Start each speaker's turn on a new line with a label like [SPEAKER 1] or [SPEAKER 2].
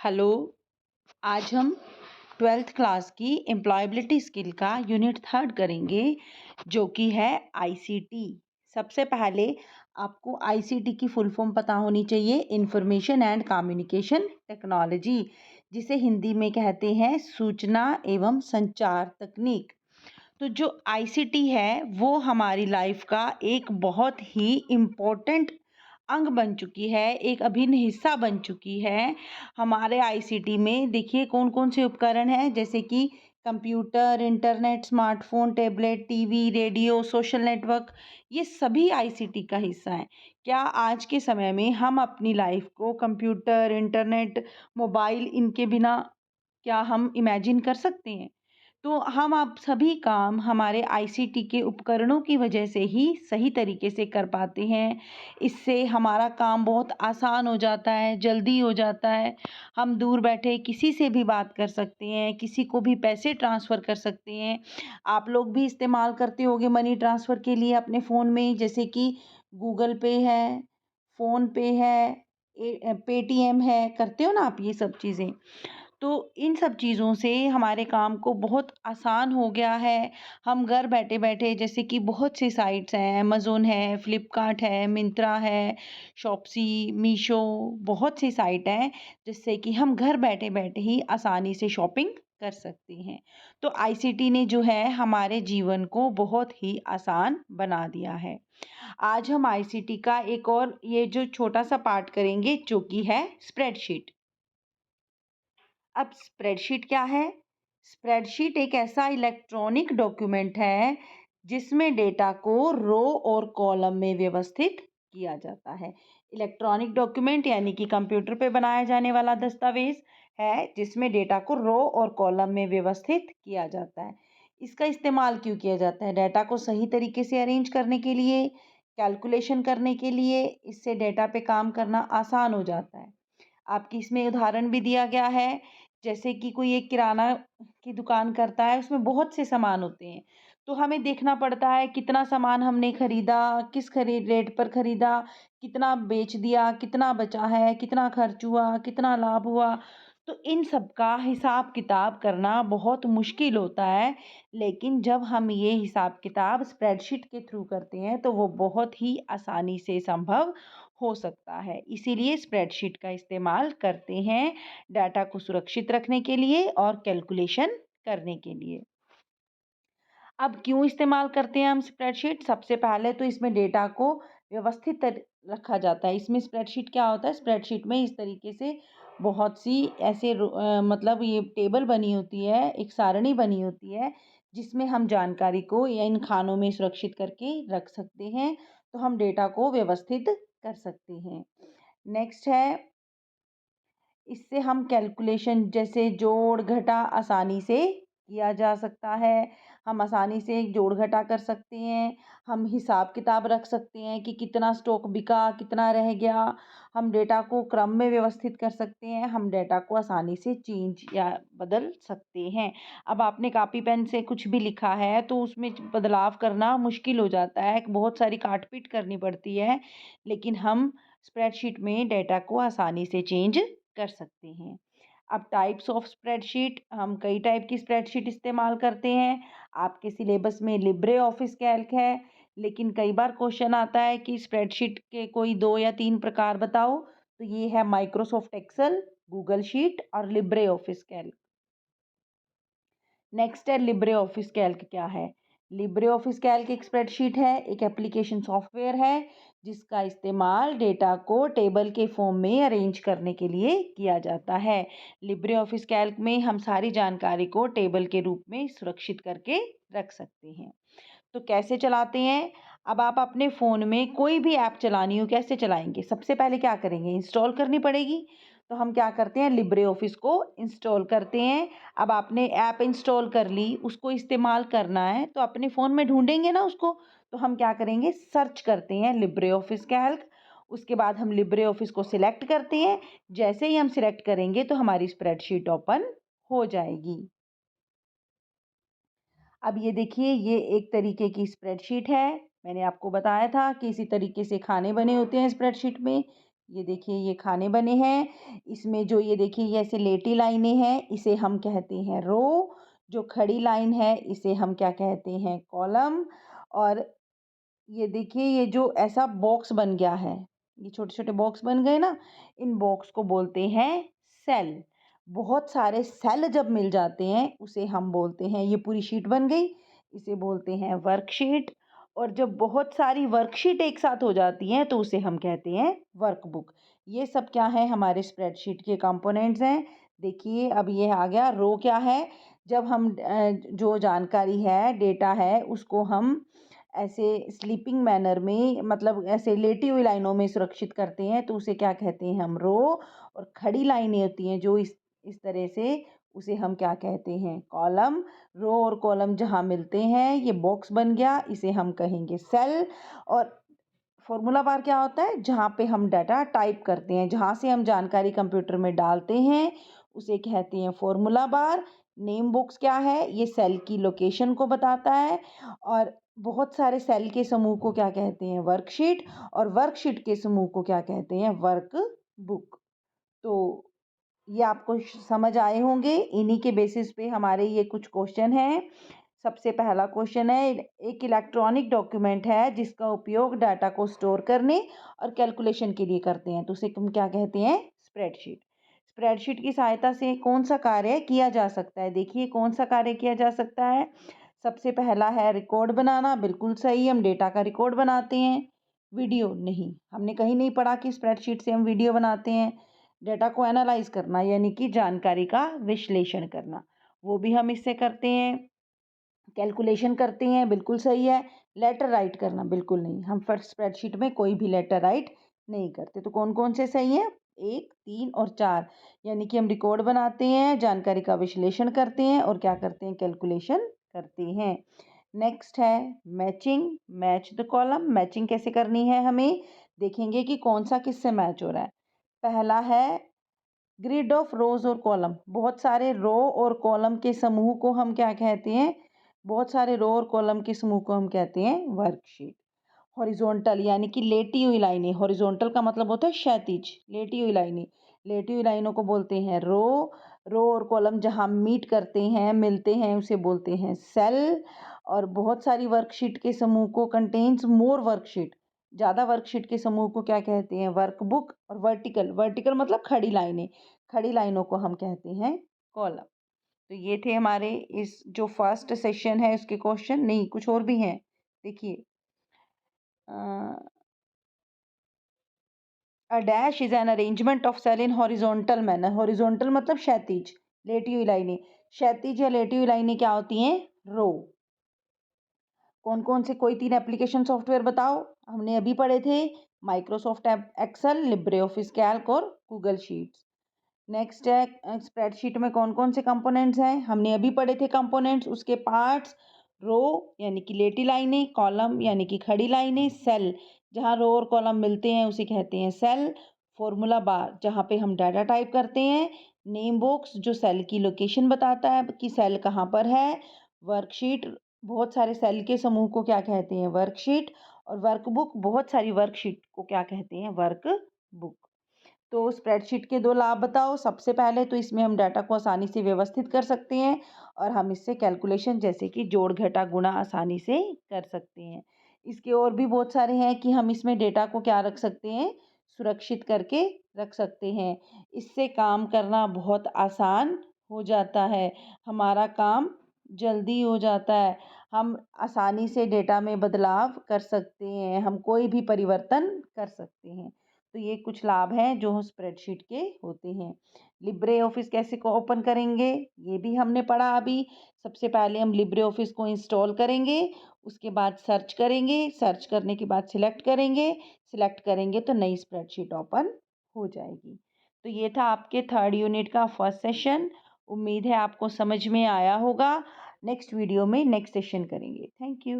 [SPEAKER 1] Hello. आज हम 12th class की एम्प्लॉयबिलिटी स्किल का यूनिट 3 करेंगे, जो कि है आईसीटी। सबसे पहले आपको आईसीटी की फुल फॉर्म पता होनी चाहिए, इंफॉर्मेशन एंड कम्युनिकेशन टेक्नोलॉजी, जिसे हिंदी में कहते हैं सूचना एवं संचार तकनीक। तो जो आईसीटी है वो हमारी लाइफ का एक बहुत ही इम्पोर्टेंट अंग बन चुकी है, एक अभिन्न हिस्सा बन चुकी है। हमारे आईसीटी में देखिए कौन-कौन से उपकरण हैं, जैसे कि computer, internet, smartphone, tablet, TV, radio, social network, ये सभी आईसीटी का हिस्सा हैं। क्या आज के समय में हम अपनी लाइफ़ को कंप्यूटर, इंटरनेट, मोबाइल इनके बिना क्या हम इमेजिन कर सकते हैं? तो हम आप सभी काम हमारे आईसीटी के उपकरणों की वजह से ही सही तरीके से कर पाते हैं। इससे हमारा काम बहुत आसान हो जाता है, जल्दी हो जाता है। हम दूर बैठे किसी से भी बात कर सकते हैं, किसी को भी पैसे ट्रांसफ़र कर सकते हैं। आप लोग भी इस्तेमाल करते होंगे मनी ट्रांसफ़र के लिए अपने फ़ोन में, जैसे कि गूगल पे है, फ़ोनपे है, पेटीएम है, करते हो ना आप ये सब चीज़ें? तो इन सब चीज़ों से हमारे काम को बहुत आसान हो गया है। हम घर बैठे-बैठे, जैसे कि बहुत सी साइट्स हैं, अमेज़न है, फ्लिपकार्ट है, मिंत्रा है, शॉप्सी, मीशो, बहुत सी साइट हैं, जिससे कि हम घर बैठे-बैठे ही आसानी से शॉपिंग कर सकते हैं। तो आईसीटी ने जो है हमारे जीवन को बहुत ही आसान बना दिया है। आज हम आईसीटी का एक और ये जो छोटा-सा पार्ट करेंगे, जो कि है स्प्रेडशीट। अब स्प्रेडशीट क्या है? स्प्रेडशीट एक ऐसा इलेक्ट्रॉनिक डॉक्यूमेंट है जिसमें डेटा को रो और कॉलम में व्यवस्थित किया जाता है। इलेक्ट्रॉनिक डॉक्यूमेंट यानी कि कंप्यूटर पे बनाया जाने वाला दस्तावेज है जिसमें डेटा को रो और कॉलम में व्यवस्थित किया जाता है। इसका इस्तेमाल क्यों किया जाता है? डेटा को सही तरीके से अरेंज करने के लिए, कैलकुलेशन करने के लिए, इससे डेटा पे काम करना आसान हो जाता है। आपकी इसमें उदाहरण भी दिया गया है, जैसे कि कोई एक किराना की दुकान करता है, उसमें बहुत से सामान होते हैं। तो हमें देखना पड़ता है कितना सामान हमने खरीदा, किस रेट पर खरीदा, कितना बेच दिया, कितना बचा है, कितना खर्च हुआ, कितना लाभ हुआ। तो इन सब का हिसाब-किताब करना बहुत मुश्किल होता है, लेकिन जब हम ये हिसाब-किताब स्प्रेडशीट के थ्रू करते हैं, तो वो बहुत ही आसानी से संभव हो सकता है। इसीलिए स्प्रेडशीट का इस्तेमाल करते हैं डाटा को सुरक्षित रखने के लिए और कैलकुलेशन करने के लिए। अब क्यों इस्तेमाल करते हैं हम स्प्रेडशीट? सबसे पहले तो इसमें डेटा को व्यवस्थित रखा जाता है। इसमें स्प्रेडशीट क्या होता है? स्प्रेडशीट में इस तरीके से बहुत सी ऐसे मतलब ये टेबल बनी होती है, एक सारणी बनी होती है, जिसमें हम जानकारी को या इन खानों में सुरक्षित करके रख सकते हैं, तो हम डेटा को व्यवस्थित कर सकते हैं। नेक्स्ट है, इससे हम कैलकुलेशन जैसे जोड़-घटा आसानी से किया जा सकता है। हम आसानी से जोड़-घटा कर सकते हैं। हम हिसाब-किताब रख सकते हैं कि कितना स्टॉक बिका, कितना रह गया। हम डेटा को क्रम में व्यवस्थित कर सकते हैं। हम डेटा को आसानी से चेंज या बदल सकते हैं। अब आपने कॉपी पेन से कुछ भी लिखा है तो उसमें बदलाव करना मुश्किल हो जाता है। बहुत सारी काट-पीट करनी पड़ती है। लेकिन हम स्प्रेडशीट में डेटा को आसानी से चेंज कर सकते हैं। अब टाइप्स ऑफ स्प्रेडशीट, हम कई टाइप की स्प्रेडशीट इस्तेमाल करते हैं। आपके सिलेबस में लिब्रे ऑफिस कैल्क है, लेकिन कई बार क्वेश्चन आता है कि स्प्रेडशीट के कोई 2 या 3 प्रकार बताओ, तो ये है माइक्रोसॉफ्ट एक्सेल, गूगल शीट और लिब्रे ऑफिस कैल्क। नेक्स्ट है लिब्रे ऑफिस कैल्क क्या है? लिब्रे ऑफिस कैल्क एक स्प्रेडशीट है, एक एप्लीकेशन सॉफ्टवेयर है जिसका इस्तेमाल डेटा को टेबल के फॉर्म में अरेंज करने के लिए किया जाता है। लिब्रे ऑफिस कैल्क में हम सारी जानकारी को टेबल के रूप में सुरक्षित करके रख सकते हैं। तो कैसे चलाते हैं? अब आप अपने फ़ोन में कोई भी ऐप चलानी हो, कैसे चलाएँगे? सबसे पहले क्या करेंगे? इंस्टॉल करनी पड़ेगी। तो हम क्या करते हैं? लिब्रे ऑफिस को इंस्टॉल करते हैं। अब आपने ऐप इंस्टॉल कर ली, उसको इस्तेमाल करना है, तो अपने फ़ोन में ढूँढेंगे ना उसको। तो हम क्या करेंगे? सर्च करते हैं लिब्रे ऑफिस कैल्क। उसके बाद हम लिब्रे ऑफिस को सिलेक्ट करते हैं। जैसे ही हम सिलेक्ट करेंगे, तो हमारी स्प्रेडशीट ओपन हो जाएगी। अब ये देखिए, ये एक तरीके की स्प्रेडशीट है। मैंने आपको बताया था कि इसी तरीके से खाने बने होते हैं स्प्रेडशीट में। ये देखिए ये खाने बने हैं। इसमें जो ये देखिए ये ऐसे लेटी लाइनें हैं, इसे हम कहते हैं रो। जो खड़ी लाइन है इसे हम क्या कहते हैं, कॉलम। और ये देखिए ये जो ऐसा बॉक्स बन गया है, ये छोटे छोटे बॉक्स बन गए ना, इन बॉक्स को बोलते हैं सेल। बहुत सारे सेल जब मिल जाते हैं उसे हम बोलते हैं, ये पूरी शीट बन गई, इसे बोलते हैं वर्कशीट। और जब बहुत सारी वर्कशीट एक साथ हो जाती हैं तो उसे हम कहते हैं वर्कबुक। ये सब क्या है, हमारे स्प्रेडशीट के कंपोनेंट्स हैं। देखिए अब ये आ गया रो क्या है। जब हम जो जानकारी है, डेटा है, उसको हम ऐसे स्लीपिंग मैनर में, मतलब ऐसे लेटी हुई लाइनों में सुरक्षित करते हैं तो उसे क्या कहते हैं हम रो। और खड़ी लाइनें होती हैं जो इस तरह से, उसे हम क्या कहते हैं, कॉलम। रो और कॉलम जहाँ मिलते हैं ये बॉक्स बन गया, इसे हम कहेंगे सेल। और फॉर्मूला बार क्या होता है, जहाँ पे हम डाटा टाइप करते हैं, जहाँ से हम जानकारी कंप्यूटर में डालते हैं उसे कहते हैं फॉर्मूला बार। नेम बॉक्स क्या है, ये सेल की लोकेशन को बताता है। और बहुत सारे सेल के समूह को क्या कहते हैं, वर्कशीट। और वर्कशीट के समूह को क्या कहते हैं, वर्क बुक। तो ये आपको समझ आए होंगे। इन्हीं के बेसिस पे हमारे ये कुछ क्वेश्चन हैं। सबसे पहला क्वेश्चन है, एक इलेक्ट्रॉनिक डॉक्यूमेंट है जिसका उपयोग डाटा को स्टोर करने और कैलकुलेशन के लिए करते हैं तो उसे हम क्या कहते हैं, स्प्रेडशीट। स्प्रेडशीट की सहायता से कौन सा कार्य किया जा सकता है, देखिए कौन सा कार्य किया जा सकता है। सबसे पहला है रिकॉर्ड बनाना, बिल्कुल सही, हम डेटा का रिकॉर्ड बनाते हैं। वीडियो नहीं, हमने कहीं नहीं पढ़ा कि स्प्रेडशीट से हम वीडियो बनाते हैं। डेटा को एनालाइज करना यानी कि जानकारी का विश्लेषण करना, वो भी हम इससे करते हैं। कैलकुलेशन करते हैं, बिल्कुल सही है। लेटर राइट करना बिल्कुल नहीं, हम फर्स्ट स्प्रेडशीट में कोई भी लेटर राइट नहीं करते। तो कौन कौन से सही हैं, 1, 3 और 4। यानी कि हम रिकॉर्ड बनाते हैं, जानकारी का विश्लेषण करते हैं और क्या करते हैं, कैलकुलेशन करते हैं। नेक्स्ट है matching, match the column. Matching कैसे करनी है, हमें देखेंगे कि कौन सा किससे मैच हो रहा है। पहला है ग्रिड ऑफ रोज और कॉलम। बहुत सारे रो और कॉलम के समूह को हम क्या कहते हैं, बहुत सारे रो और कॉलम के समूह को हम कहते हैं वर्कशीट। हॉरिजॉन्टल यानी कि लेटी हुई लाइनें, हॉरिजॉन्टल का मतलब होता है क्षैतिज, लेटी हुई लाइनें, लेटी हुई लाइनों को बोलते हैं रो। रो और कॉलम जहाँ मीट करते हैं, मिलते हैं, उसे बोलते हैं सेल। और बहुत सारी वर्कशीट के समूह को, कंटेन्स मोर वर्कशीट, ज़्यादा वर्कशीट के समूह को क्या कहते हैं, वर्कबुक। और वर्टिकल, वर्टिकल मतलब खड़ी लाइनें, खड़ी लाइनों को हम कहते हैं कॉलम। तो ये थे हमारे इस जो फर्स्ट सेशन है उसके क्वेश्चन। नहीं, कुछ और भी हैं, देखिए। A dash is an arrangement of cell in horizontal manner. Horizontal मतलब क्षैतिज, लेटी हुई लाइनें। क्षैतिज या लेटी हुई लाइनें क्या होती हैं, रो। कौन कौन से कोई 3 एप्लीकेशन सॉफ्टवेयर बताओ, हमने अभी पढ़े थे, Microsoft Excel, LibreOffice Calc और गूगल शीट्स। नेक्स्ट है स्प्रेडशीट में कौन कौन से कंपोनेंट्स हैं, हमने अभी पढ़े थे कंपोनेंट्स, उसके पार्ट्स। रो यानी कि लेटी लाइनें, कॉलम यानी कि खड़ी लाइनें, सेल जहाँ रो और कॉलम मिलते हैं उसे कहते हैं सेल। फॉर्मूला बार जहाँ पे हम डाटा टाइप करते हैं। नेम बॉक्स जो सेल की लोकेशन बताता है कि सेल कहाँ पर है। वर्कशीट, बहुत सारे सेल के समूह को क्या कहते हैं, वर्कशीट। और वर्कबुक, बहुत सारी वर्कशीट को क्या कहते हैं, वर्कबुक। तो स्प्रेडशीट के 2 लाभ बताओ। सबसे पहले तो इसमें हम डाटा को आसानी से व्यवस्थित कर सकते हैं और हम इससे कैलकुलेशन जैसे कि जोड़ घटा गुणा आसानी से कर सकते हैं। इसके और भी बहुत सारे हैं कि हम इसमें डेटा को क्या रख सकते हैं, सुरक्षित करके रख सकते हैं। इससे काम करना बहुत आसान हो जाता है, हमारा काम जल्दी हो जाता है। हम आसानी से डेटा में बदलाव कर सकते हैं, हम कोई भी परिवर्तन कर सकते हैं। तो ये कुछ लाभ हैं जो स्प्रेडशीट के होते हैं। लिब्रे ऑफिस कैसे को ओपन करेंगे, ये भी हमने पढ़ा अभी। सबसे पहले हम लिब्रे ऑफिस को इंस्टॉल करेंगे, उसके बाद सर्च करेंगे, सर्च करने के बाद सिलेक्ट करेंगे, सिलेक्ट करेंगे तो नई स्प्रेडशीट ओपन हो जाएगी। तो ये था आपके 3rd यूनिट का फर्स्ट सेशन। उम्मीद है आपको समझ में आया होगा। नेक्स्ट वीडियो में नेक्स्ट सेशन करेंगे। Thank you.